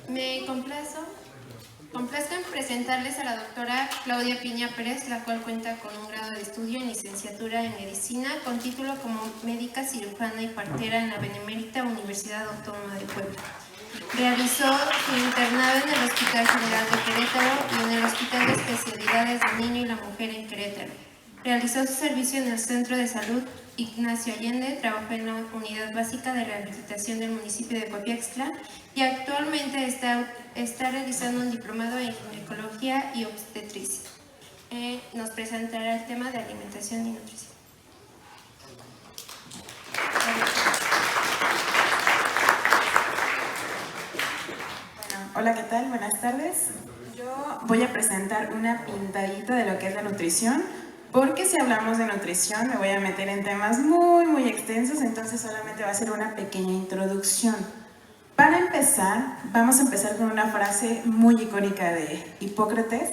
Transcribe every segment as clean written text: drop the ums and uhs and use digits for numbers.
Me complazco en presentarles a la doctora Claudia Piña Pérez, la cual cuenta con un grado de estudio en licenciatura en medicina, con título como médica cirujana y partera en la Benemérita Universidad Autónoma de Puebla. Realizó su internado en el Hospital General de Querétaro y en el Hospital de Especialidades del Niño y la Mujer en Querétaro. Realizó su servicio en el Centro de Salud Ignacio Allende, trabajó en la Unidad Básica de Rehabilitación del municipio de Copiaxtla y actualmente está realizando un diplomado en ginecología y obstetricia. Nos presentará el tema de alimentación y nutrición. Hola, ¿qué tal? Buenas tardes. Yo voy a presentar una pintadita de lo que es la nutrición, porque si hablamos de nutrición me voy a meter en temas muy extensos, entonces solamente va a ser una pequeña introducción. Para empezar, vamos a empezar con una frase muy icónica de Hipócrates,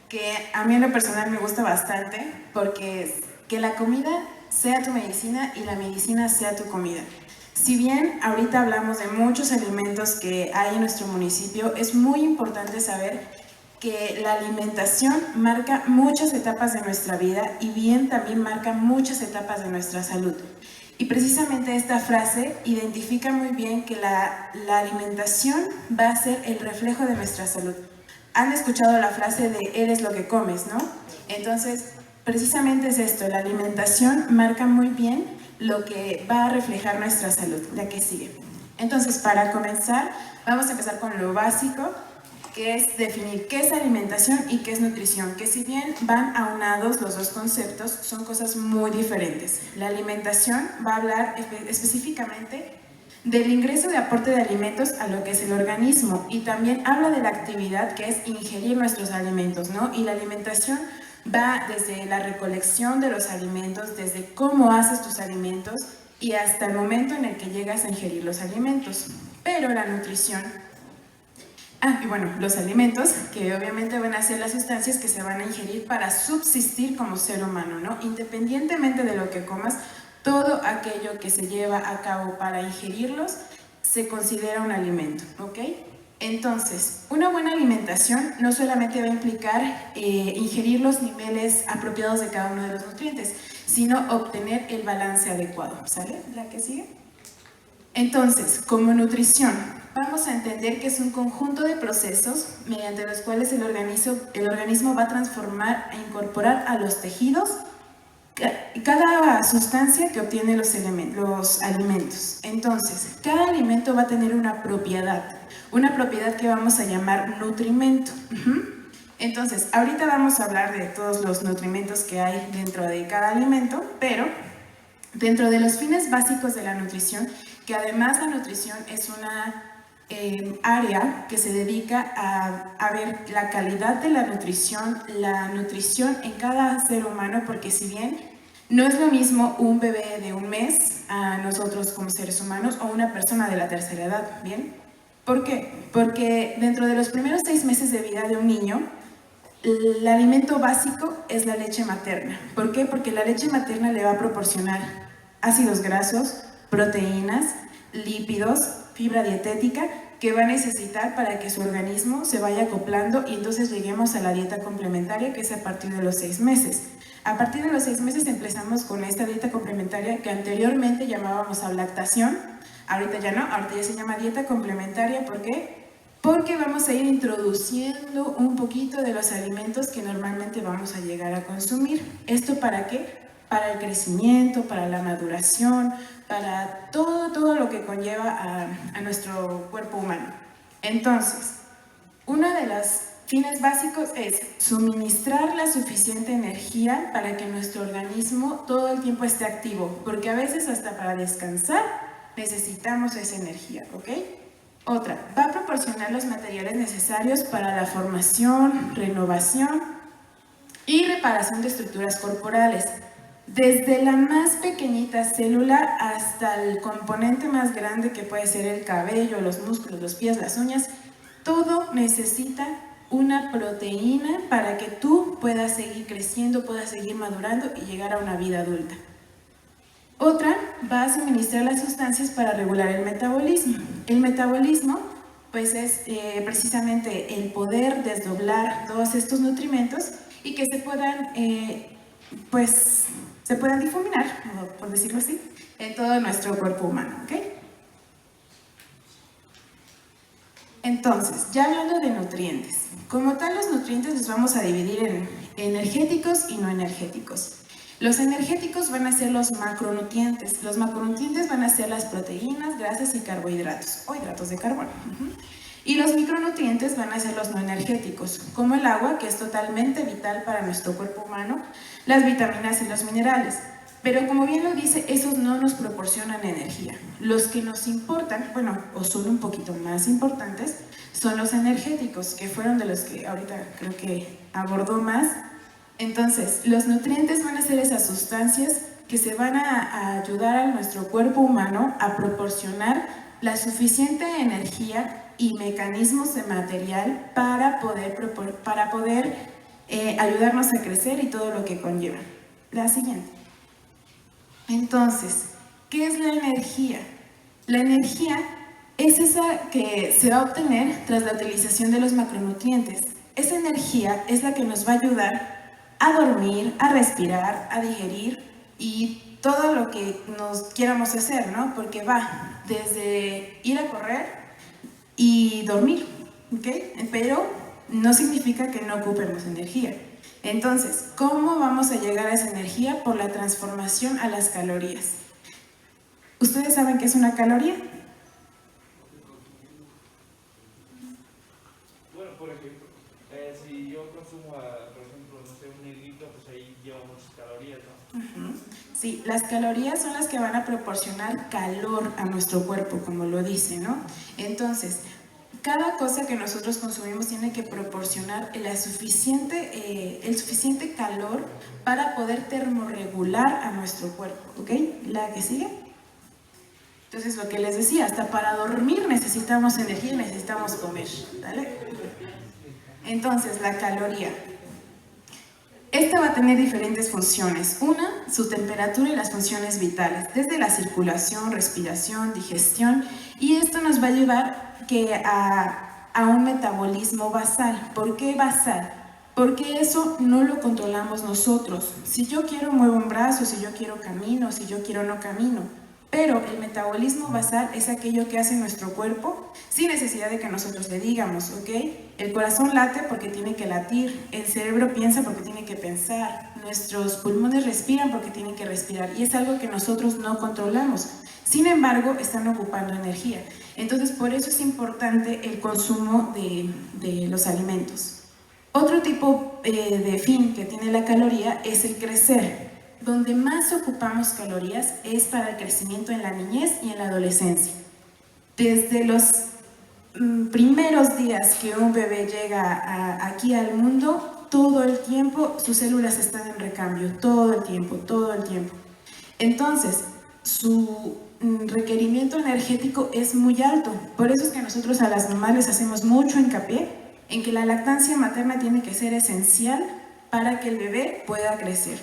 que a mí en lo personal me gusta bastante, porque es que la comida sea tu medicina y la medicina sea tu comida. Si bien ahorita hablamos de muchos alimentos que hay en nuestro municipio, es muy importante saber que la alimentación marca muchas etapas de nuestra vida y bien también marca muchas etapas de nuestra salud. Y precisamente esta frase identifica muy bien que la alimentación va a ser el reflejo de nuestra salud. Han escuchado la frase de eres lo que comes, ¿no? Entonces, precisamente es esto, la alimentación marca muy bien lo que va a reflejar nuestra salud, la que sigue. Entonces, para comenzar, vamos a empezar con lo básico, que es definir qué es alimentación y qué es nutrición, que si bien van aunados los dos conceptos, son cosas muy diferentes. La alimentación va a hablar específicamente del ingreso de aporte de alimentos a lo que es el organismo y también habla de la actividad que es ingerir nuestros alimentos, ¿no? Y la alimentación va desde la recolección de los alimentos, desde cómo haces tus alimentos y hasta el momento en el que llegas a ingerir los alimentos. Pero la nutrición, y bueno, los alimentos, que obviamente van a ser las sustancias que se van a ingerir para subsistir como ser humano, ¿no? Independientemente de lo que comas, todo aquello que se lleva a cabo para ingerirlos se considera un alimento, ¿ok? Entonces, una buena alimentación no solamente va a implicar ingerir los niveles apropiados de cada uno de los nutrientes, sino obtener el balance adecuado, ¿sale? ¿La que sigue? Entonces, como nutrición, vamos a entender que es un conjunto de procesos mediante los cuales el organismo va a transformar e incorporar a los tejidos cada sustancia que obtiene los alimentos. Entonces, cada alimento va a tener una propiedad que vamos a llamar nutrimento. Entonces, ahorita vamos a hablar de todos los nutrimentos que hay dentro de cada alimento, pero dentro de los fines básicos de la nutrición, que además la nutrición es una área que se dedica a ver la calidad de la nutrición en cada ser humano, porque si bien no es lo mismo un bebé de un mes a nosotros como seres humanos o una persona de la tercera edad, ¿bien? ¿Por qué? Porque dentro de los primeros 6 meses de vida de un niño, el alimento básico es la leche materna. ¿Por qué? Porque la leche materna le va a proporcionar ácidos grasos, proteínas, lípidos, fibra dietética que va a necesitar para que su organismo se vaya acoplando y entonces lleguemos a la dieta complementaria, que es a partir de los 6 meses. A partir de los 6 meses empezamos con esta dieta complementaria que anteriormente llamábamos lactación, ahorita ya no, ahorita ya se llama dieta complementaria. ¿Por qué? Porque vamos a ir introduciendo un poquito de los alimentos que normalmente vamos a llegar a consumir. ¿Esto para qué? Para el crecimiento, para la maduración, para todo lo que conlleva a nuestro cuerpo humano. Entonces, uno de los fines básicos es suministrar la suficiente energía para que nuestro organismo todo el tiempo esté activo, porque a veces hasta para descansar necesitamos esa energía, ¿ok? Otra, va a proporcionar los materiales necesarios para la formación, renovación y reparación de estructuras corporales. Desde la más pequeñita célula hasta el componente más grande que puede ser el cabello, los músculos, los pies, las uñas, todo necesita una proteína para que tú puedas seguir creciendo, puedas seguir madurando y llegar a una vida adulta. Otra va a suministrar las sustancias para regular el metabolismo. El metabolismo pues es precisamente el poder desdoblar todos estos nutrimentos y que se puedan difuminar, por decirlo así, en todo nuestro cuerpo humano, ¿ok? Entonces, ya hablando de nutrientes, como tal los nutrientes los vamos a dividir en energéticos y no energéticos. Los energéticos van a ser los macronutrientes van a ser las proteínas, grasas y carbohidratos, o hidratos de carbono. Y los micronutrientes van a ser los no energéticos, como el agua, que es totalmente vital para nuestro cuerpo humano, las vitaminas y los minerales. Pero como bien lo dice, esos no nos proporcionan energía. Los que nos importan, bueno, o son un poquito más importantes, son los energéticos, que fueron de los que ahorita creo que abordó más. Entonces, los nutrientes van a ser esas sustancias que se van a ayudar a nuestro cuerpo humano a proporcionar la suficiente energía y mecanismos de material para poder ayudarnos a crecer y todo lo que conlleva. La siguiente. Entonces, ¿qué es la energía? La energía es esa que se va a obtener tras la utilización de los macronutrientes. Esa energía es la que nos va a ayudar a dormir, a respirar, a digerir y todo lo que nos quieramos hacer, ¿no? Porque va desde ir a correr y dormir, ¿ok? Pero no significa que no ocupemos energía. Entonces, ¿cómo vamos a llegar a esa energía? Por la transformación a las calorías. ¿Ustedes saben qué es una caloría? Bueno, por ejemplo, si yo consumo, por ejemplo, no sé, un hilito, pues ahí lleva muchas calorías, ¿no? Sí, las calorías son las que van a proporcionar calor a nuestro cuerpo, como lo dice, ¿no? Entonces, cada cosa que nosotros consumimos tiene que proporcionar el suficiente calor para poder termorregular a nuestro cuerpo, ¿ok? ¿La que sigue? Entonces, lo que les decía, hasta para dormir necesitamos energía y necesitamos comer, ¿vale? Entonces, la caloría. Esta va a tener diferentes funciones. Una, su temperatura y las funciones vitales, desde la circulación, respiración, digestión, y esto nos va a llevar a un metabolismo basal. ¿Por qué basal? Porque eso no lo controlamos nosotros. Si yo quiero muevo un brazo, si yo quiero camino, si yo quiero no camino. Pero el metabolismo basal es aquello que hace nuestro cuerpo sin necesidad de que nosotros le digamos, ¿ok? El corazón late porque tiene que latir, el cerebro piensa porque tiene que pensar, nuestros pulmones respiran porque tienen que respirar y es algo que nosotros no controlamos. Sin embargo, están ocupando energía. Entonces, por eso es importante el consumo de los alimentos. Otro tipo de fin que tiene la caloría es el crecer. Donde más ocupamos calorías es para el crecimiento en la niñez y en la adolescencia. Desde los primeros días que un bebé llega aquí al mundo, todo el tiempo sus células están en recambio, todo el tiempo. Entonces, su requerimiento energético es muy alto. Por eso es que nosotros a las mamás les hacemos mucho hincapié en que la lactancia materna tiene que ser esencial para que el bebé pueda crecer.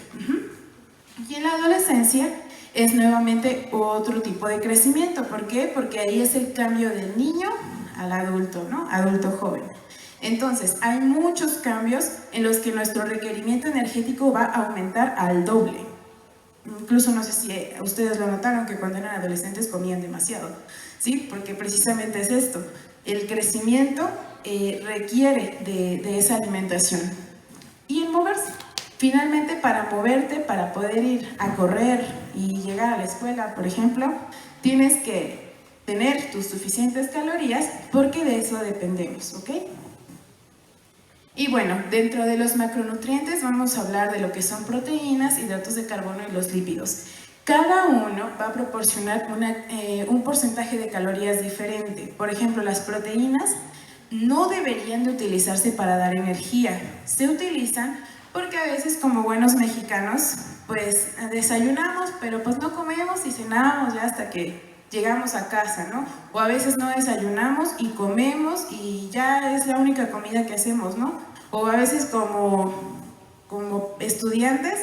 Y en la adolescencia es nuevamente otro tipo de crecimiento. ¿Por qué? Porque ahí es el cambio del niño al adulto, ¿no? Adulto joven. Entonces, hay muchos cambios en los que nuestro requerimiento energético va a aumentar al doble. Incluso no sé si ustedes lo notaron que cuando eran adolescentes comían demasiado, ¿sí? Porque precisamente es esto. El crecimiento requiere de esa alimentación. Y el moverse. Finalmente, para moverte, para poder ir a correr y llegar a la escuela, por ejemplo, tienes que tener tus suficientes calorías porque de eso dependemos, ¿ok? Y bueno, dentro de los macronutrientes vamos a hablar de lo que son proteínas, hidratos de carbono y los lípidos. Cada uno va a proporcionar un porcentaje de calorías diferente. Por ejemplo, las proteínas no deberían de utilizarse para dar energía. Se utilizan porque a veces como buenos mexicanos pues desayunamos pero pues no comemos y cenamos ya hasta que llegamos a casa, ¿no? O a veces no desayunamos y comemos y ya es la única comida que hacemos, ¿no? O a veces como estudiantes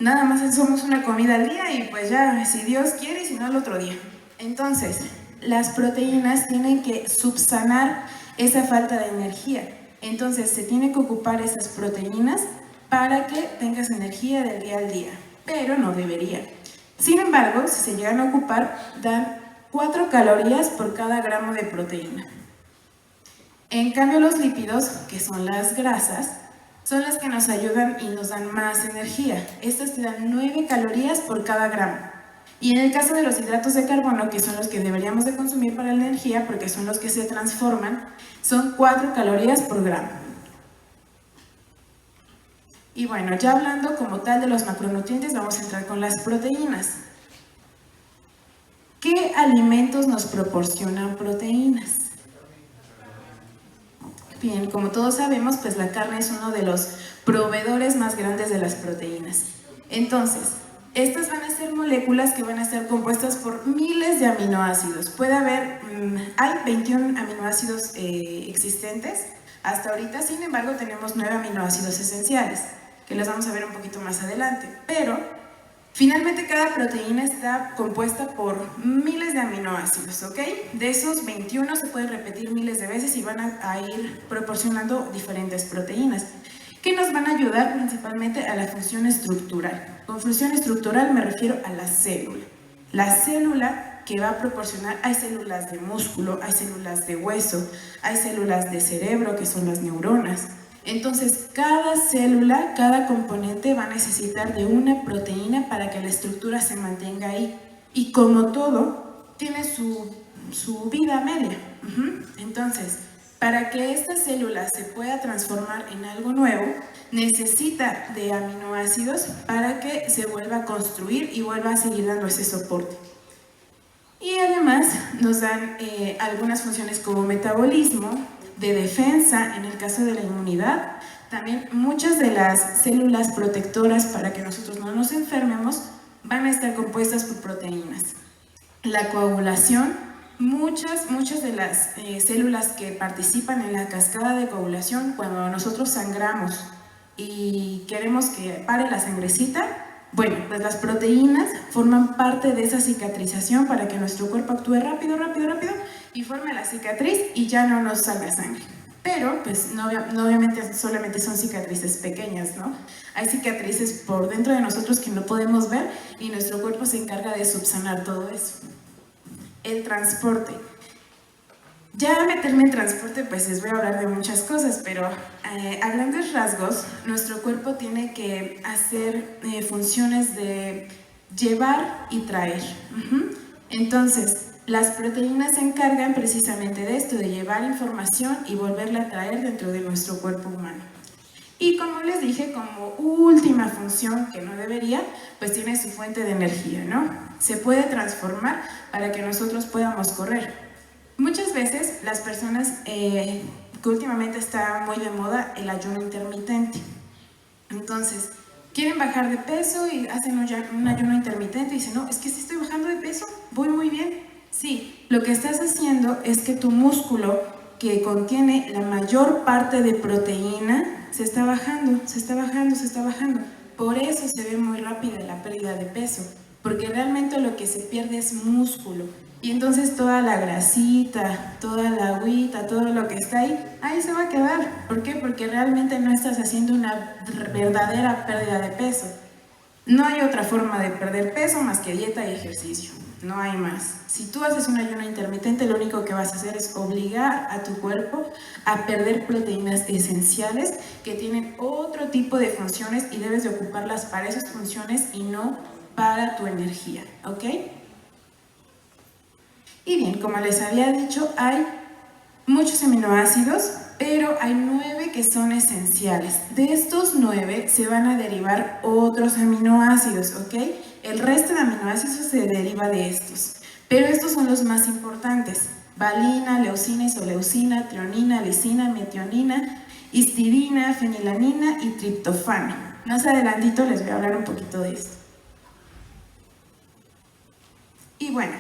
nada más somos una comida al día y pues ya, si Dios quiere y si no, el otro día. Entonces, las proteínas tienen que subsanar esa falta de energía. Entonces, se tienen que ocupar esas proteínas para que tengas energía del día al día, pero no debería. Sin embargo, si se llegan a ocupar, dan 4 calorías por cada gramo de proteína. En cambio, los lípidos, que son las grasas, son las que nos ayudan y nos dan más energía. Estas te dan 9 calorías por cada gramo. Y en el caso de los hidratos de carbono, que son los que deberíamos de consumir para la energía, porque son los que se transforman, son 4 calorías por gramo. Y bueno, ya hablando como tal de los macronutrientes, vamos a entrar con las proteínas. ¿Qué alimentos nos proporcionan proteínas? Bien, como todos sabemos, pues la carne es uno de los proveedores más grandes de las proteínas. Entonces, estas van a ser moléculas que van a estar compuestas por miles de aminoácidos. Puede haber, hay 21 aminoácidos existentes hasta ahorita, sin embargo tenemos 9 aminoácidos esenciales, que los vamos a ver un poquito más adelante. Pero, finalmente cada proteína está compuesta por miles de aminoácidos, ¿ok? De esos 21 se pueden repetir miles de veces y van a ir proporcionando diferentes proteínas, que nos van a ayudar principalmente a la función estructural. Con función estructural me refiero a la célula. La célula que va a proporcionar, hay células de músculo, hay células de hueso, hay células de cerebro, que son las neuronas. Entonces, cada célula, cada componente va a necesitar de una proteína para que la estructura se mantenga ahí. Y como todo, tiene su vida media. Entonces, para que esta célula se pueda transformar en algo nuevo, necesita de aminoácidos para que se vuelva a construir y vuelva a seguir dando ese soporte. Y además nos dan algunas funciones como metabolismo, de defensa, en el caso de la inmunidad. También muchas de las células protectoras para que nosotros no nos enfermemos van a estar compuestas por proteínas. La coagulación, muchas de las células que participan en la cascada de coagulación, cuando nosotros sangramos y queremos que pare la sangrecita, bueno, pues las proteínas forman parte de esa cicatrización para que nuestro cuerpo actúe rápido y forme la cicatriz y ya no nos salga sangre. Pero, pues, no obviamente solamente son cicatrices pequeñas, ¿no? Hay cicatrices por dentro de nosotros que no podemos ver y nuestro cuerpo se encarga de subsanar todo eso. El transporte. Ya meterme en transporte, pues les voy a hablar de muchas cosas, pero a grandes rasgos, nuestro cuerpo tiene que hacer funciones de llevar y traer. Entonces, las proteínas se encargan precisamente de esto, de llevar información y volverla a traer dentro de nuestro cuerpo humano. Y como les dije, como última función, que no debería, pues tiene su fuente de energía, ¿no? Se puede transformar para que nosotros podamos correr. Muchas veces las personas, que últimamente está muy de moda el ayuno intermitente, entonces quieren bajar de peso y hacen un ayuno intermitente y dicen, no, es que si estoy bajando de peso, voy muy bien. Sí, lo que estás haciendo es que tu músculo, que contiene la mayor parte de proteína, se está bajando. Por eso se ve muy rápida la pérdida de peso, porque realmente lo que se pierde es músculo. Y entonces toda la grasita, toda la agüita, todo lo que está ahí se va a quedar. ¿Por qué? Porque realmente no estás haciendo una verdadera pérdida de peso. No hay otra forma de perder peso más que dieta y ejercicio. No hay más. Si tú haces un ayuno intermitente, lo único que vas a hacer es obligar a tu cuerpo a perder proteínas esenciales que tienen otro tipo de funciones y debes de ocuparlas para esas funciones y no para tu energía, ¿ok? Y bien, como les había dicho, hay muchos aminoácidos, pero hay 9 que son esenciales. De estos 9 se van a derivar otros aminoácidos, ¿ok? El resto de aminoácidos se deriva de estos, pero estos son los más importantes: valina, leucina, isoleucina, trionina, lisina, metionina, histidina, fenilanina y triptofano. Más adelantito les voy a hablar un poquito de esto. Y bueno,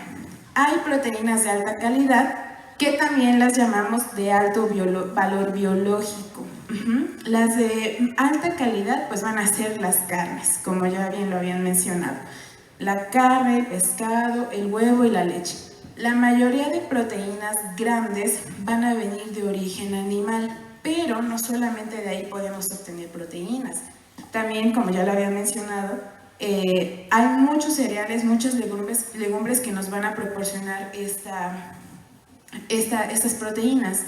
hay proteínas de alta calidad que también las llamamos de alto valor biológico. Las de alta calidad pues van a ser las carnes, como ya bien lo habían mencionado. La carne, el pescado, el huevo y la leche. La mayoría de proteínas grandes van a venir de origen animal, pero no solamente de ahí podemos obtener proteínas. También, como ya lo había mencionado, hay muchos cereales, muchas legumbres que nos van a proporcionar estas proteínas.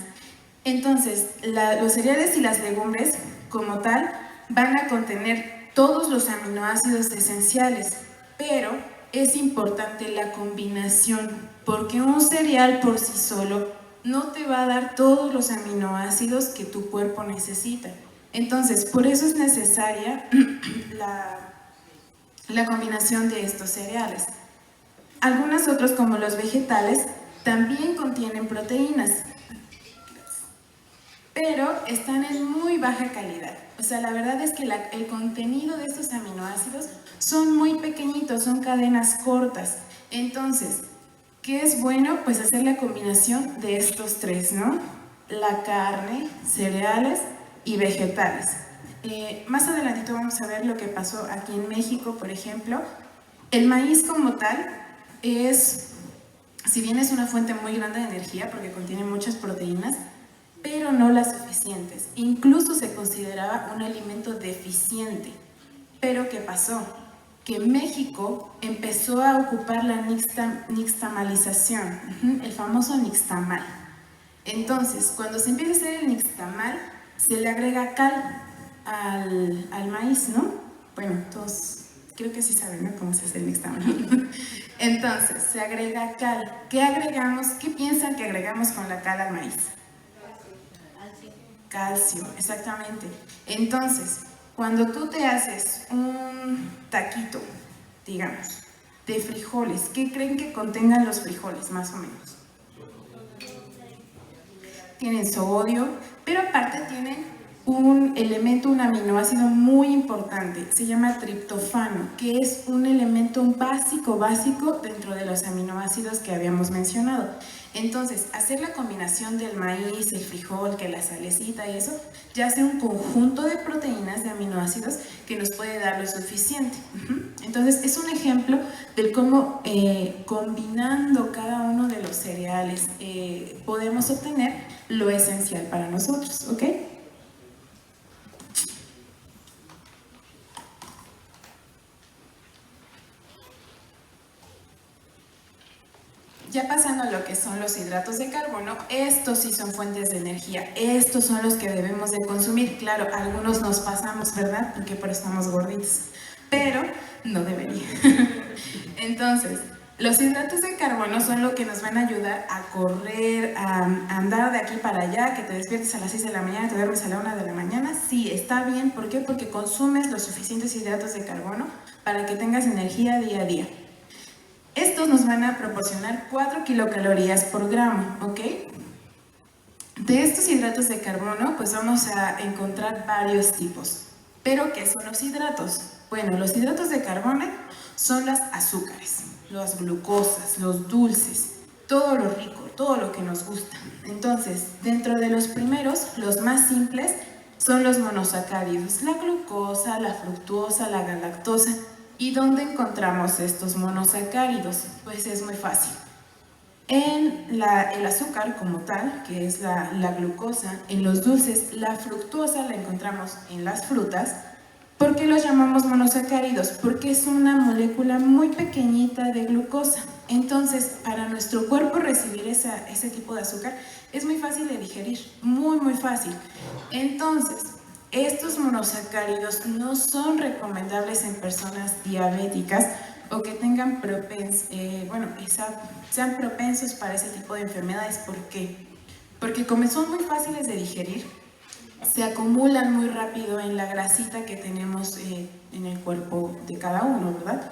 Entonces, los cereales y las legumbres, como tal, van a contener todos los aminoácidos esenciales, pero es importante la combinación, porque un cereal por sí solo no te va a dar todos los aminoácidos que tu cuerpo necesita. Entonces, por eso es necesaria la combinación de estos cereales. Algunos otros, como los vegetales, también contienen proteínas, pero están en muy baja calidad. O sea, la verdad es que el contenido de estos aminoácidos son muy pequeñitos, son cadenas cortas. Entonces, ¿qué es bueno? Pues hacer la combinación de estos tres, ¿no? La carne, cereales y vegetales. Más adelantito vamos a ver lo que pasó aquí en México, por ejemplo. El maíz como tal si bien es una fuente muy grande de energía porque contiene muchas proteínas, pero no las suficientes. Incluso se consideraba un alimento deficiente. Pero ¿qué pasó? Que México empezó a ocupar la nixtamalización, el famoso nixtamal. Entonces, cuando se empieza a hacer el nixtamal, se le agrega cal al maíz, ¿no? Bueno, todos creo que sí saben, ¿no?, cómo se hace el nixtamal. Entonces, se agrega cal. ¿Qué agregamos? ¿Qué piensan que agregamos con la cal al maíz? Calcio, exactamente. Entonces, cuando tú te haces un taquito, digamos, de frijoles, ¿qué creen que contengan los frijoles, más o menos? Tienen sodio, pero aparte tienen un elemento, un aminoácido muy importante, se llama triptofano, que es un elemento básico dentro de los aminoácidos que habíamos mencionado. Entonces, hacer la combinación del maíz, el frijol, que la salecita y eso, ya hace un conjunto de proteínas, de aminoácidos, que nos puede dar lo suficiente. Entonces, es un ejemplo de cómo combinando cada uno de los cereales podemos obtener lo esencial para nosotros, ¿ok? Ya pasando a lo que son los hidratos de carbono, estos sí son fuentes de energía, estos son los que debemos de consumir. Claro, algunos nos pasamos, ¿verdad? Porque por eso estamos gorditos, pero no debería. Entonces, los hidratos de carbono son lo que nos van a ayudar a correr, a andar de aquí para allá, que te despiertes a las 6 de la mañana, te duermes a la 1 de la mañana. Sí, está bien. ¿Por qué? Porque consumes los suficientes hidratos de carbono para que tengas energía día a día. Estos nos van a proporcionar 4 kilocalorías por gramo, ¿ok? De estos hidratos de carbono, pues vamos a encontrar varios tipos. ¿Pero qué son los hidratos? Bueno, los hidratos de carbono son las azúcares, las glucosas, los dulces, todo lo rico, todo lo que nos gusta. Entonces, dentro de los primeros, los más simples, son los monosacáridos, la glucosa, la fructosa, la galactosa. ¿Y dónde encontramos estos monosacáridos? Pues es muy fácil. En el azúcar como tal, que es la glucosa, en los dulces, la fructosa la encontramos en las frutas. ¿Por qué los llamamos monosacáridos? Porque es una molécula muy pequeñita de glucosa. Entonces, para nuestro cuerpo recibir ese tipo de azúcar es muy fácil de digerir, muy, muy fácil. Entonces, estos monosacáridos no son recomendables en personas diabéticas o que tengan sean propensos para ese tipo de enfermedades. ¿Por qué? Porque como son muy fáciles de digerir, se acumulan muy rápido en la grasita que tenemos en el cuerpo de cada uno, ¿verdad?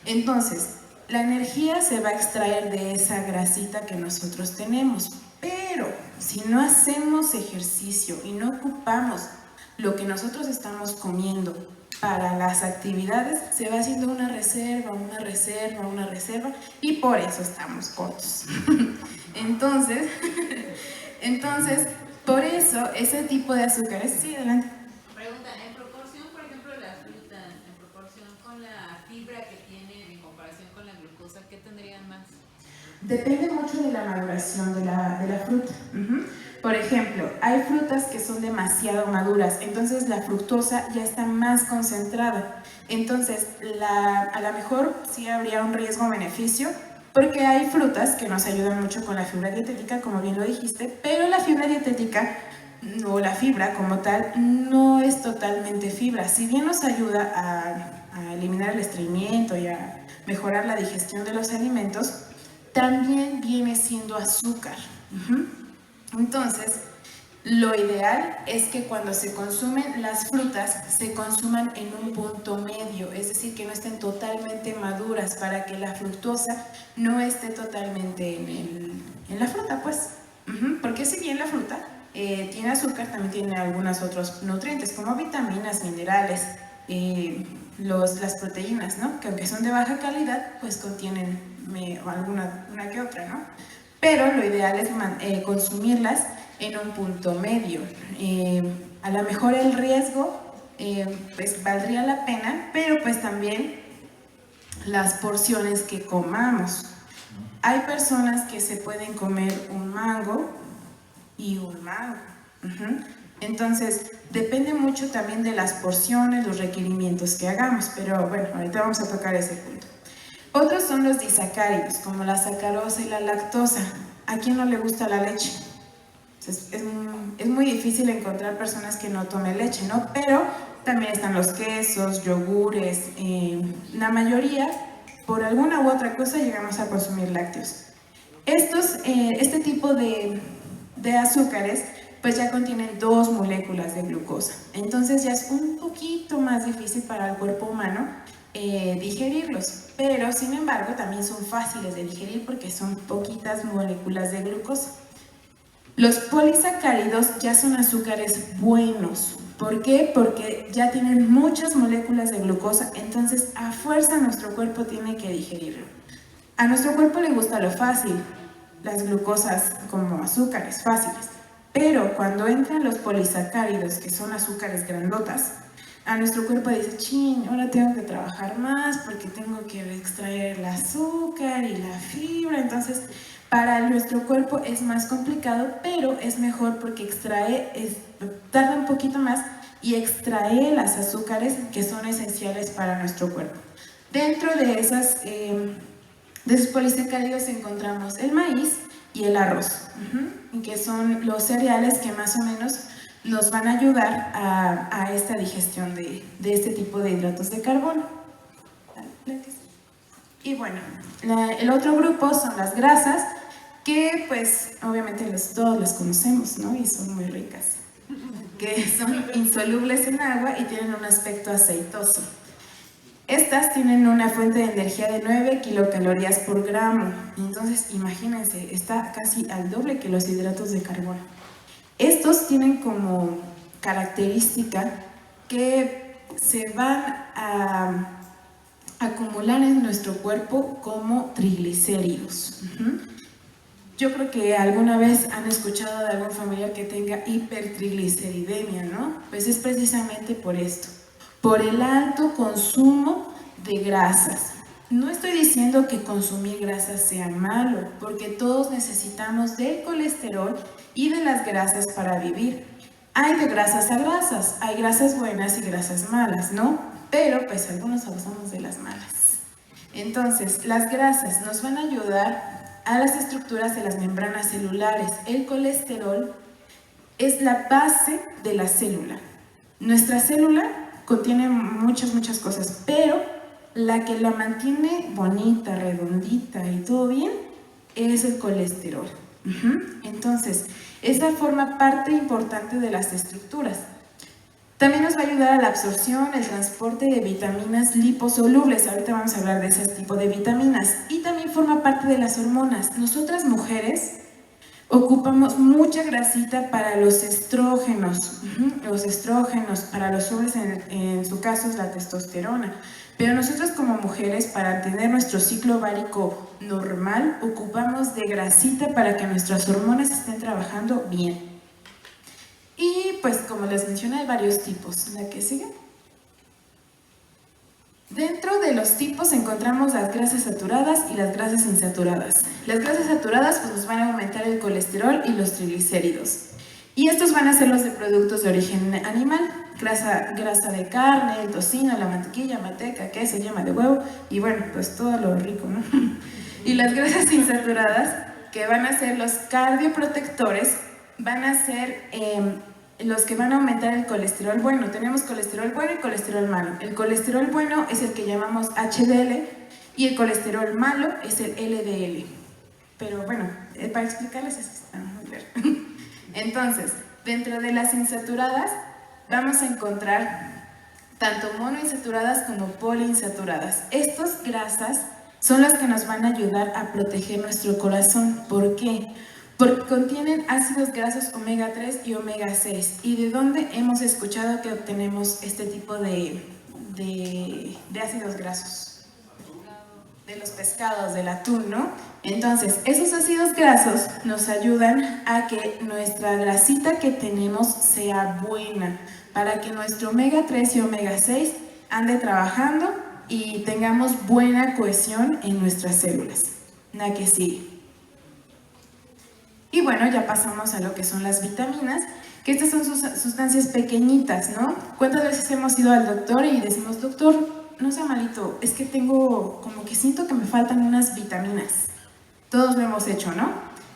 Entonces, la energía se va a extraer de esa grasita que nosotros tenemos, pero si no hacemos ejercicio y no ocupamos lo que nosotros estamos comiendo para las actividades, se va haciendo una reserva, y por eso estamos cortos. Entonces, Por eso, ese tipo de azúcares, sí, adelante. Pregunta, en proporción, por ejemplo, la fruta, en proporción con la fibra que tiene en comparación con la glucosa, ¿qué tendrían más? Depende mucho de la maduración de la fruta. Por ejemplo, hay frutas que son demasiado maduras, entonces la fructosa ya está más concentrada. Entonces, a lo mejor sí habría un riesgo-beneficio, porque hay frutas que nos ayudan mucho con la fibra dietética, como bien lo dijiste, pero la fibra dietética o la fibra como tal no es totalmente fibra. Si bien nos ayuda a eliminar el estreñimiento y a mejorar la digestión de los alimentos, también viene siendo azúcar. Entonces, lo ideal es que cuando se consumen las frutas, se consuman en un punto medio, es decir, que no estén totalmente maduras para que la fructosa no esté totalmente en la fruta, pues. Porque si bien la fruta tiene azúcar, también tiene algunos otros nutrientes, como vitaminas, minerales, las proteínas, ¿no? Que aunque son de baja calidad, pues contienen una que otra, ¿no? Pero lo ideal es consumirlas en un punto medio. A lo mejor el riesgo pues valdría la pena, pero pues también las porciones que comamos. Hay personas que se pueden comer un mango y un mango. Entonces, depende mucho también de las porciones, los requerimientos que hagamos, pero bueno, ahorita vamos a tocar ese punto. Otros son los disacáridos, como la sacarosa y la lactosa. ¿A quién no le gusta la leche? Es muy difícil encontrar personas que no tomen leche, ¿no? Pero también están los quesos, yogures, la mayoría, por alguna u otra cosa, llegamos a consumir lácteos. Este tipo de azúcares, pues ya contienen 2 moléculas de glucosa. Entonces ya es un poquito más difícil para el cuerpo humano digerirlos, pero sin embargo también son fáciles de digerir porque son poquitas moléculas de glucosa. Los polisacáridos ya son azúcares buenos. ¿Por qué? Porque ya tienen muchas moléculas de glucosa, entonces a fuerza nuestro cuerpo tiene que digerirlo. A nuestro cuerpo le gusta lo fácil, las glucosas como azúcares fáciles, pero cuando entran los polisacáridos, que son azúcares grandotas, a nuestro cuerpo dice, chin, ahora tengo que trabajar más porque tengo que extraer el azúcar y la fibra. Entonces, para nuestro cuerpo es más complicado, pero es mejor porque tarda un poquito más y extrae las azúcares que son esenciales para nuestro cuerpo. Dentro de esos polisacáridos encontramos el maíz y el arroz, que son los cereales que más o menos nos van a ayudar a esta digestión de este tipo de hidratos de carbono. Y bueno, el otro grupo son las grasas, que pues obviamente todos las conocemos, ¿no? Y son muy ricas, que son insolubles en agua y tienen un aspecto aceitoso. Estas tienen una fuente de energía de 9 kilocalorías por gramo, entonces imagínense, está casi al doble que los hidratos de carbono. Estos tienen como característica que se van a acumular en nuestro cuerpo como triglicéridos. Yo creo que alguna vez han escuchado de algún familiar que tenga hipertrigliceridemia, ¿no? Pues es precisamente por esto, por el alto consumo de grasas. No estoy diciendo que consumir grasas sea malo, porque todos necesitamos del colesterol y de las grasas para vivir. Hay de grasas a grasas, hay grasas buenas y grasas malas, ¿no? Pero pues algunos abusamos de las malas. Entonces, las grasas nos van a ayudar a las estructuras de las membranas celulares. El colesterol es la base de la célula. Nuestra célula contiene muchas cosas, pero la que la mantiene bonita, redondita y todo bien es el colesterol. Entonces, esa forma parte importante de las estructuras. También nos va a ayudar a la absorción, el transporte de vitaminas liposolubles. Ahorita vamos a hablar de ese tipo de vitaminas. Y también forma parte de las hormonas. Nosotras mujeres ocupamos mucha grasita para los estrógenos. Los estrógenos, para los hombres en su caso es la testosterona. Pero nosotras como mujeres, para tener nuestro ciclo ovárico normal, ocupamos de grasita para que nuestras hormonas estén trabajando bien. Y pues como les mencioné, hay varios tipos. ¿La que sigue? Dentro de los tipos encontramos las grasas saturadas y las grasas insaturadas. Las grasas saturadas pues nos van a aumentar el colesterol y los triglicéridos. Y estos van a ser los de productos de origen animal. Grasa de carne, el tocino, la mantequilla, manteca, queso, yema de huevo y bueno, pues todo lo rico, ¿no? Y las grasas insaturadas, que van a ser los cardioprotectores, van a ser los que van a aumentar el colesterol bueno. Tenemos colesterol bueno y colesterol malo. El colesterol bueno es el que llamamos HDL y el colesterol malo es el LDL. Pero bueno, para explicarles eso está muy largo. Entonces, dentro de las insaturadas vamos a encontrar tanto monoinsaturadas como poliinsaturadas. Estas grasas son las que nos van a ayudar a proteger nuestro corazón. ¿Por qué? Porque contienen ácidos grasos omega 3 y omega 6. ¿Y de dónde hemos escuchado que obtenemos este tipo de ácidos grasos? De los pescados, del atún, ¿no? Entonces, esos ácidos grasos nos ayudan a que nuestra grasita que tenemos sea buena, para que nuestro omega 3 y omega 6 ande trabajando y tengamos buena cohesión en nuestras células. La que sigue. Y bueno, ya pasamos a lo que son las vitaminas, que estas son sustancias pequeñitas, ¿no? ¿Cuántas veces hemos ido al doctor y decimos, doctor, no sea malito, es que tengo, como que siento que me faltan unas vitaminas? Todos lo hemos hecho, ¿no?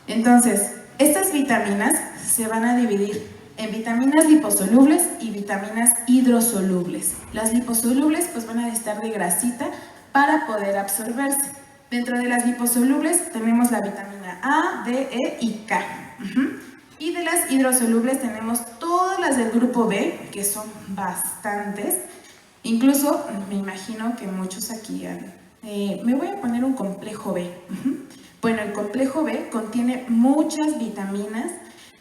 Entonces, estas vitaminas se van a dividir en vitaminas liposolubles y vitaminas hidrosolubles. Las liposolubles pues van a necesitar de grasita para poder absorberse. Dentro de las liposolubles tenemos la vitamina A, D, E y K. Y de las hidrosolubles tenemos todas las del grupo B, que son bastantes. Incluso me imagino que muchos aquí me voy a poner un complejo B. Bueno, el complejo B contiene muchas vitaminas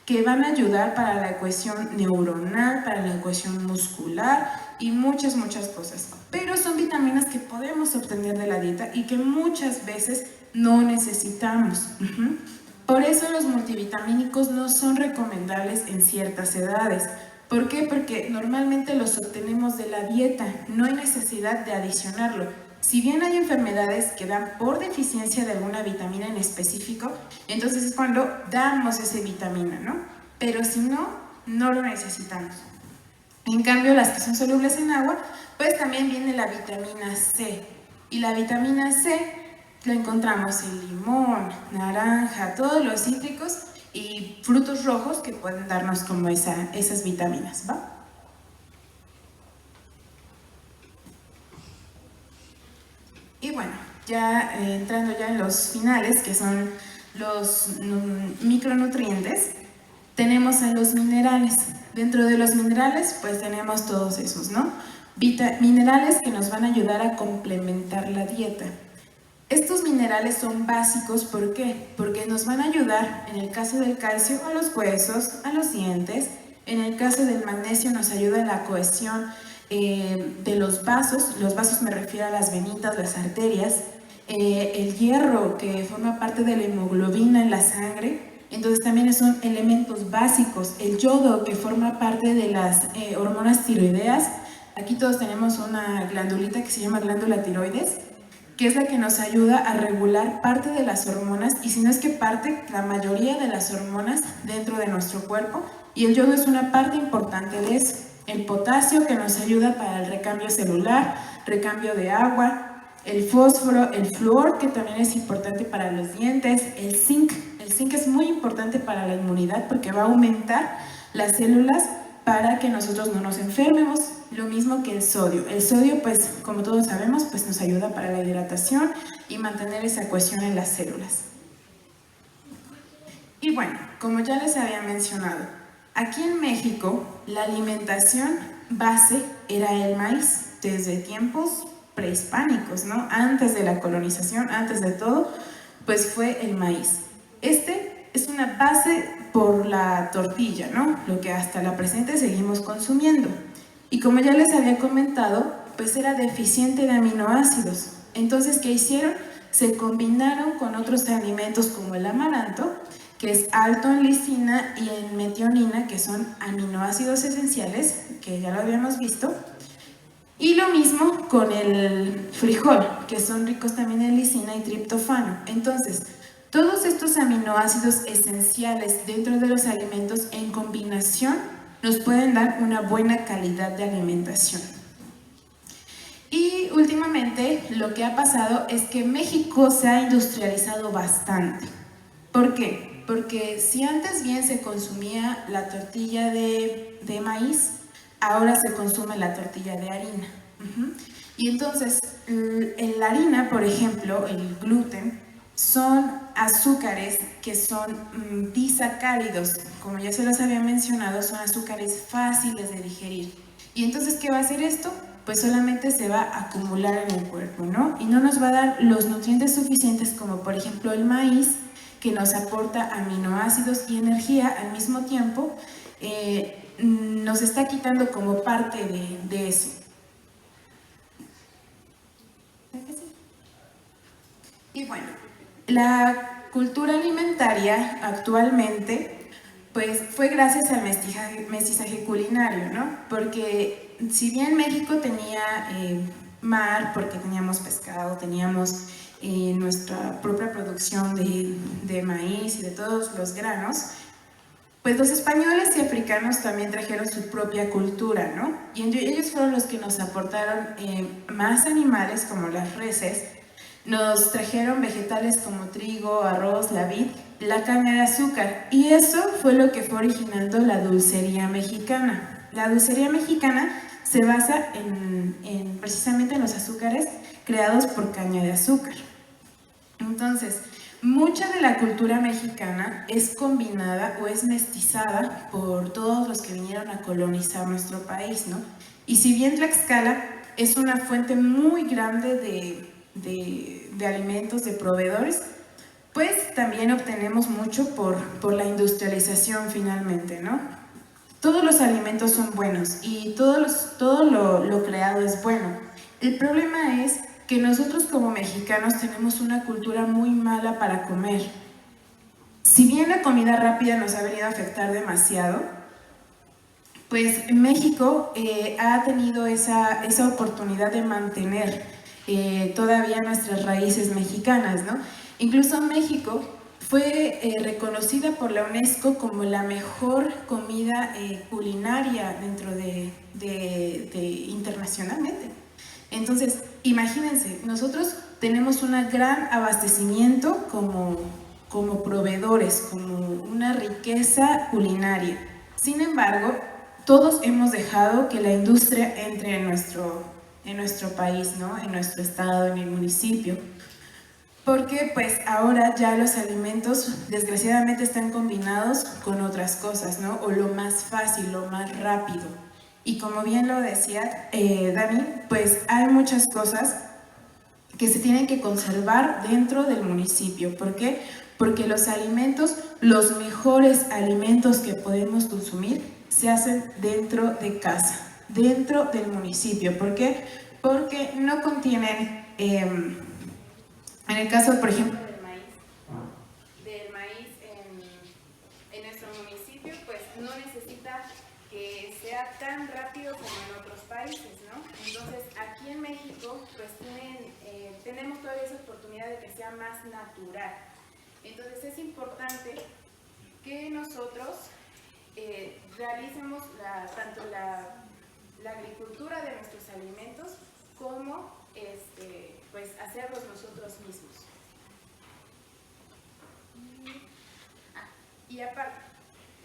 que van a ayudar para la cohesión neuronal, para la cohesión muscular y muchas cosas. Pero son vitaminas que podemos obtener de la dieta y que muchas veces no necesitamos. Por eso los multivitamínicos no son recomendables en ciertas edades. ¿Por qué? Porque normalmente los obtenemos de la dieta, no hay necesidad de adicionarlo. Si bien hay enfermedades que dan por deficiencia de alguna vitamina en específico, entonces es cuando damos esa vitamina, ¿no? Pero si no, no lo necesitamos. En cambio, las que son solubles en agua, pues también viene la vitamina C. Y la vitamina C la encontramos en limón, naranja, todos los cítricos y frutos rojos que pueden darnos como esas vitaminas, ¿va? Y bueno, ya entrando ya en los finales, que son los micronutrientes, tenemos a los minerales. Dentro de los minerales, pues tenemos todos esos, ¿no? Minerales que nos van a ayudar a complementar la dieta. Estos minerales son básicos, ¿por qué? Porque nos van a ayudar, en el caso del calcio, a los huesos, a los dientes. En el caso del magnesio nos ayuda en la cohesión de los vasos me refiero a las venitas, las arterias, el hierro que forma parte de la hemoglobina en la sangre, entonces también son elementos básicos, el yodo que forma parte de las hormonas tiroideas. Aquí todos tenemos una glandulita que se llama glándula tiroides, que es la que nos ayuda a regular parte de las hormonas, y si no es que parte, la mayoría de las hormonas dentro de nuestro cuerpo, y el yodo es una parte importante de eso. El potasio, que nos ayuda para el recambio celular, recambio de agua, el fósforo, el flúor, que también es importante para los dientes, el zinc es muy importante para la inmunidad porque va a aumentar las células para que nosotros no nos enfermemos, lo mismo que el sodio. El sodio, pues, como todos sabemos, pues nos ayuda para la hidratación y mantener esa cohesión en las células. Y bueno, como ya les había mencionado, aquí en México la alimentación base era el maíz desde tiempos prehispánicos, ¿no? Antes de la colonización, antes de todo, pues fue el maíz. Este es una base por la tortilla, ¿no? Lo que hasta la presente seguimos consumiendo. Y como ya les había comentado, pues era deficiente de aminoácidos. Entonces, ¿qué hicieron? Se combinaron con otros alimentos como el amaranto, que es alto en lisina y en metionina, que son aminoácidos esenciales, que ya lo habíamos visto. Y lo mismo con el frijol, que son ricos también en lisina y triptofano. Entonces, todos estos aminoácidos esenciales dentro de los alimentos en combinación nos pueden dar una buena calidad de alimentación. Y últimamente lo que ha pasado es que México se ha industrializado bastante. ¿Por qué? Porque si antes bien se consumía la tortilla de maíz, ahora se consume la tortilla de harina. Y entonces, en la harina, por ejemplo, el gluten, son azúcares que son disacáridos, como ya se los había mencionado, son azúcares fáciles de digerir. Y entonces, ¿qué va a hacer esto? Pues solamente se va a acumular en el cuerpo, ¿no? Y no nos va a dar los nutrientes suficientes como por ejemplo el maíz, que nos aporta aminoácidos y energía al mismo tiempo, nos está quitando como parte de eso. Y bueno, la cultura alimentaria actualmente pues fue gracias al mestizaje culinario, ¿no? Porque si bien México tenía mar, porque teníamos pescado, teníamos nuestra propia producción de maíz y de todos los granos, pues los españoles y africanos también trajeron su propia cultura, ¿no? Y ellos fueron los que nos aportaron más animales como las reses, nos trajeron vegetales como trigo, arroz, la vid, la caña de azúcar, y eso fue lo que fue originando la dulcería mexicana. La dulcería mexicana se basa precisamente en los azúcares creados por caña de azúcar. Entonces, mucha de la cultura mexicana es combinada o es mestizada por todos los que vinieron a colonizar nuestro país, ¿no? Y si bien Tlaxcala es una fuente muy grande de alimentos, de proveedores, pues también obtenemos mucho por la industrialización finalmente, ¿no? Todos los alimentos son buenos y todo lo creado es bueno. El problema es que nosotros como mexicanos tenemos una cultura muy mala para comer. Si bien la comida rápida nos ha venido a afectar demasiado, pues México ha tenido esa oportunidad de mantener todavía nuestras raíces mexicanas, ¿no? Incluso México fue reconocida por la UNESCO como la mejor comida culinaria dentro internacionalmente. Entonces, imagínense, nosotros tenemos un gran abastecimiento como proveedores, como una riqueza culinaria. Sin embargo, todos hemos dejado que la industria entre en nuestro país, ¿no? En nuestro estado, en el municipio. Porque pues ahora ya los alimentos desgraciadamente están combinados con otras cosas, ¿no? O lo más fácil, lo más rápido. Y como bien lo decía Dani, pues hay muchas cosas que se tienen que conservar dentro del municipio. ¿Por qué? Porque los alimentos, los mejores alimentos que podemos consumir, se hacen dentro de casa, dentro del municipio. ¿Por qué? Porque no contienen, en el caso, por ejemplo, del maíz en nuestro municipio, pues no necesita que sea tan rápido como en otros países, ¿no? Entonces, aquí en México, pues tenemos todavía esa oportunidad de que sea más natural. Entonces, es importante que nosotros realicemos tanto la agricultura de nuestros alimentos como pues hacerlos nosotros mismos. Y aparte,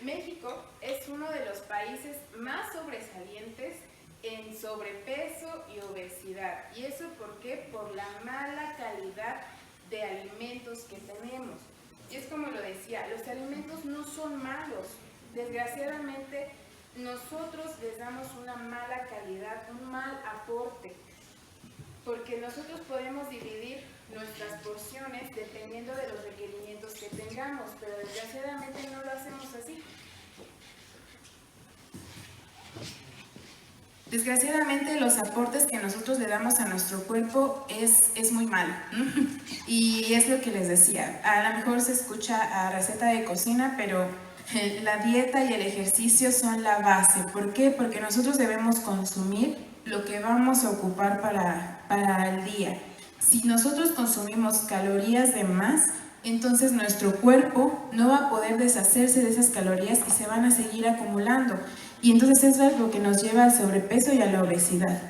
México es uno de los países más sobresalientes en sobrepeso y obesidad. ¿Y eso por qué? Por la mala calidad de alimentos que tenemos. Y es como lo decía, los alimentos no son malos. Desgraciadamente, nosotros les damos una mala calidad, un mal aporte. Porque nosotros podemos dividir nuestras porciones dependiendo de los requerimientos que tengamos, pero desgraciadamente no lo hacemos así. Desgraciadamente los aportes que nosotros le damos a nuestro cuerpo es muy malo. Y es lo que les decía, a lo mejor se escucha a receta de cocina, pero la dieta y el ejercicio son la base. ¿Por qué? Porque nosotros debemos consumir lo que vamos a ocupar para el día. Si nosotros consumimos calorías de más, entonces nuestro cuerpo no va a poder deshacerse de esas calorías y se van a seguir acumulando. Y entonces eso es lo que nos lleva al sobrepeso y a la obesidad.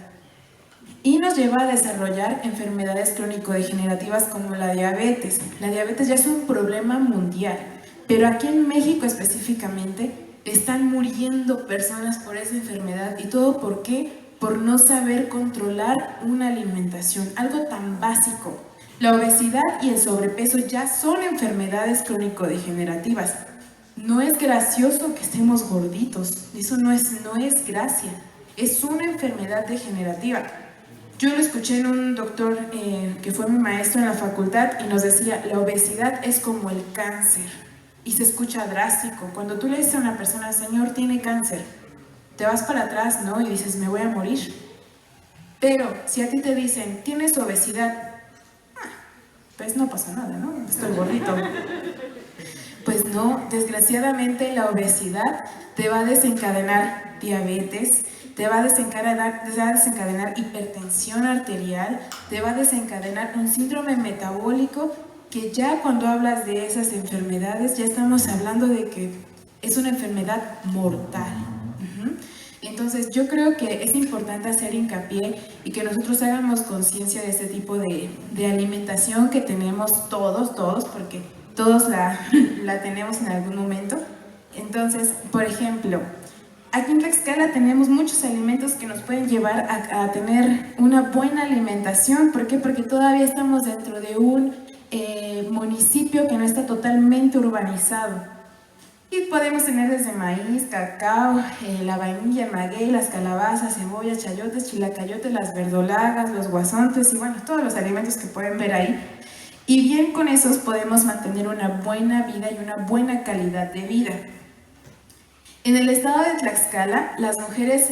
Y nos lleva a desarrollar enfermedades crónico-degenerativas como la diabetes. La diabetes ya es un problema mundial, pero aquí en México específicamente están muriendo personas por esa enfermedad. ¿Y todo por qué? Por no saber controlar una alimentación, algo tan básico. La obesidad y el sobrepeso ya son enfermedades crónico-degenerativas. No es gracioso que estemos gorditos, eso no es gracia, es una enfermedad degenerativa. Yo lo escuché en un doctor que fue mi maestro en la facultad y nos decía, la obesidad es como el cáncer, y se escucha drástico. Cuando tú le dices a una persona, señor, tiene cáncer, te vas para atrás, ¿no? Y dices, me voy a morir. Pero si a ti te dicen, tienes obesidad, pues no pasa nada, ¿no? Estoy gordito. Pues no, desgraciadamente la obesidad te va a desencadenar diabetes, te va a desencadenar hipertensión arterial, te va a desencadenar un síndrome metabólico que ya cuando hablas de esas enfermedades ya estamos hablando de que es una enfermedad mortal. Entonces yo creo que es importante hacer hincapié y que nosotros hagamos conciencia de este tipo de alimentación que tenemos todos, porque todos la tenemos en algún momento. Entonces, por ejemplo, aquí en Tlaxcala tenemos muchos alimentos que nos pueden llevar a tener una buena alimentación. ¿Por qué? Porque todavía estamos dentro de un municipio que no está totalmente urbanizado. Y podemos tener desde maíz, cacao, la vainilla, el maguey, las calabazas, cebollas, chayotes, chilacayotes, las verdolagas, los guasontes y bueno, todos los alimentos que pueden ver ahí. Y bien con esos podemos mantener una buena vida y una buena calidad de vida. En el estado de Tlaxcala, las mujeres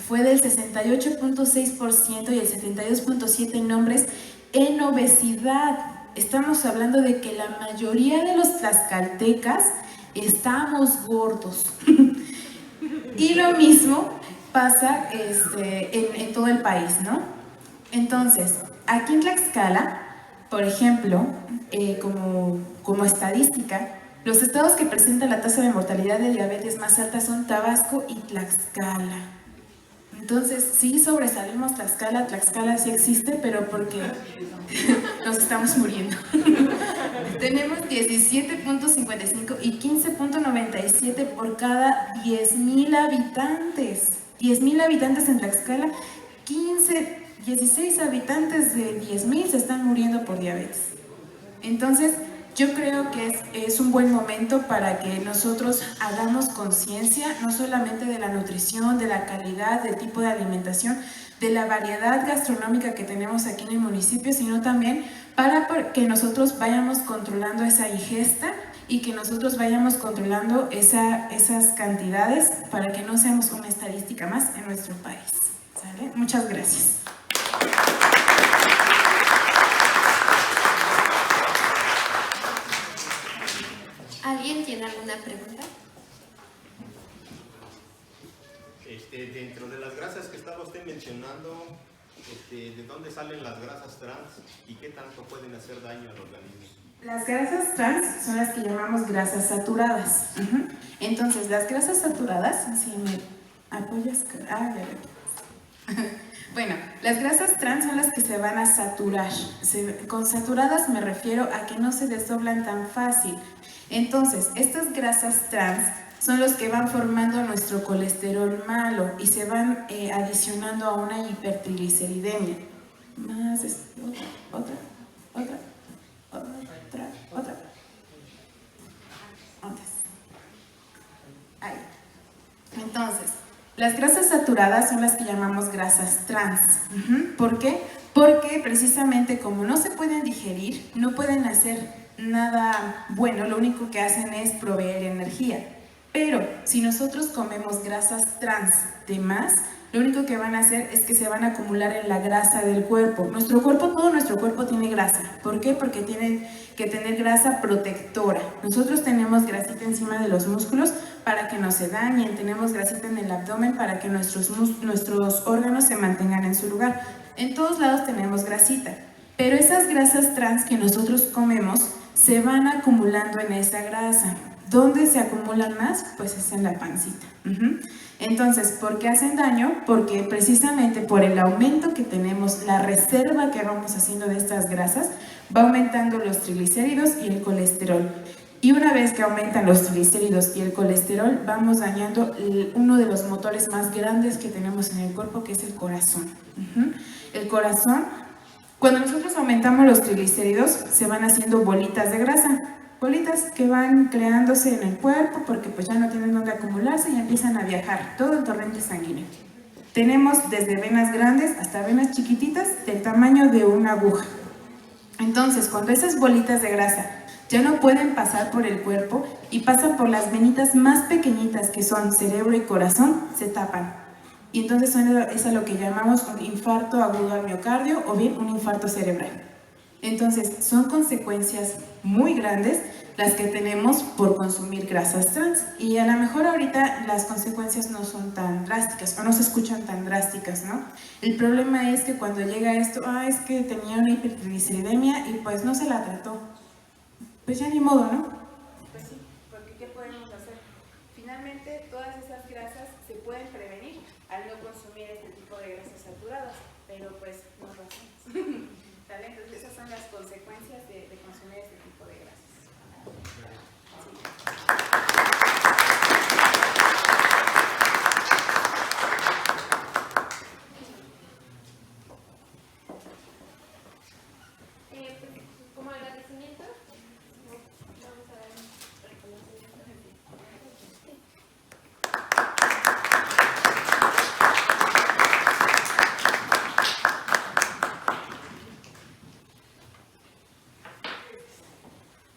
fue del 68.6% y el 72.7% en hombres en obesidad. Estamos hablando de que la mayoría de los tlaxcaltecas estamos gordos. Y lo mismo pasa en todo el país, ¿no? Entonces, aquí en Tlaxcala, por ejemplo, como estadística, los estados que presentan la tasa de mortalidad de diabetes más alta son Tabasco y Tlaxcala. Entonces, sí sobresalimos Tlaxcala, Tlaxcala sí existe, pero porque nos estamos muriendo. Tenemos 17.55 y 15.97 por cada 10,000 habitantes. 10,000 habitantes en Tlaxcala, 16 habitantes de 10,000 se están muriendo por diabetes. Entonces, yo creo que es un buen momento para que nosotros hagamos conciencia, no solamente de la nutrición, de la calidad, del tipo de alimentación, de la variedad gastronómica que tenemos aquí en el municipio, sino también para que nosotros vayamos controlando esa ingesta y que nosotros vayamos controlando esas cantidades para que no seamos una estadística más en nuestro país. ¿Sale? Muchas gracias. ¿Alguien tiene alguna pregunta? Dentro de las grasas que estaba usted mencionando, ¿de dónde salen las grasas trans y qué tanto pueden hacer daño al organismo? Las grasas trans son las que llamamos grasas saturadas. Entonces, las grasas saturadas, si me apoyas, bueno, las grasas trans son las que se van a saturar. Con saturadas me refiero a que no se desdoblan tan fácil. Entonces, estas grasas trans son los que van formando nuestro colesterol malo y se van adicionando a una hipertrigliceridemia. Más, otra. Ahí. Entonces, las grasas saturadas son las que llamamos grasas trans. ¿Por qué? Porque precisamente como no se pueden digerir, no pueden hacer nada bueno, lo único que hacen es proveer energía. Pero si nosotros comemos grasas trans de más, lo único que van a hacer es que se van a acumular en la grasa del cuerpo. Todo nuestro cuerpo tiene grasa. ¿Por qué? Porque tiene que tener grasa protectora. Nosotros tenemos grasita encima de los músculos para que no se dañen, tenemos grasita en el abdomen para que nuestros órganos se mantengan en su lugar. En todos lados tenemos grasita, pero esas grasas trans que nosotros comemos se van acumulando en esa grasa. ¿Dónde se acumulan más? Pues es en la pancita. Entonces, ¿por qué hacen daño? Porque precisamente por el aumento que tenemos, la reserva que vamos haciendo de estas grasas, va aumentando los triglicéridos y el colesterol. Y una vez que aumentan los triglicéridos y el colesterol, vamos dañando uno de los motores más grandes que tenemos en el cuerpo, que es el corazón. El corazón, cuando nosotros aumentamos los triglicéridos, se van haciendo bolitas de grasa. Bolitas que van creándose en el cuerpo porque pues ya no tienen dónde acumularse y empiezan a viajar todo el torrente sanguíneo. Tenemos desde venas grandes hasta venas chiquititas del tamaño de una aguja. Entonces, cuando esas bolitas de grasa ya no pueden pasar por el cuerpo y pasan por las venitas más pequeñitas que son cerebro y corazón, se tapan. Y entonces es a lo que llamamos un infarto agudo al miocardio o bien un infarto cerebral. Entonces, son consecuencias muy grandes las que tenemos por consumir grasas trans. Y a lo mejor ahorita las consecuencias no son tan drásticas o no se escuchan tan drásticas, ¿no? El problema es que cuando llega esto, es que tenía una hipertrigliceridemia y pues no se la trató. Pues ya ni modo, ¿no? Pues sí, porque ¿qué podemos hacer? Finalmente, todas esas grasas se pueden prevenir al no consumir este tipo de grasas saturadas, pero pues no lo hacemos. ¿Vale? Entonces esas son las consecuencias de consumir este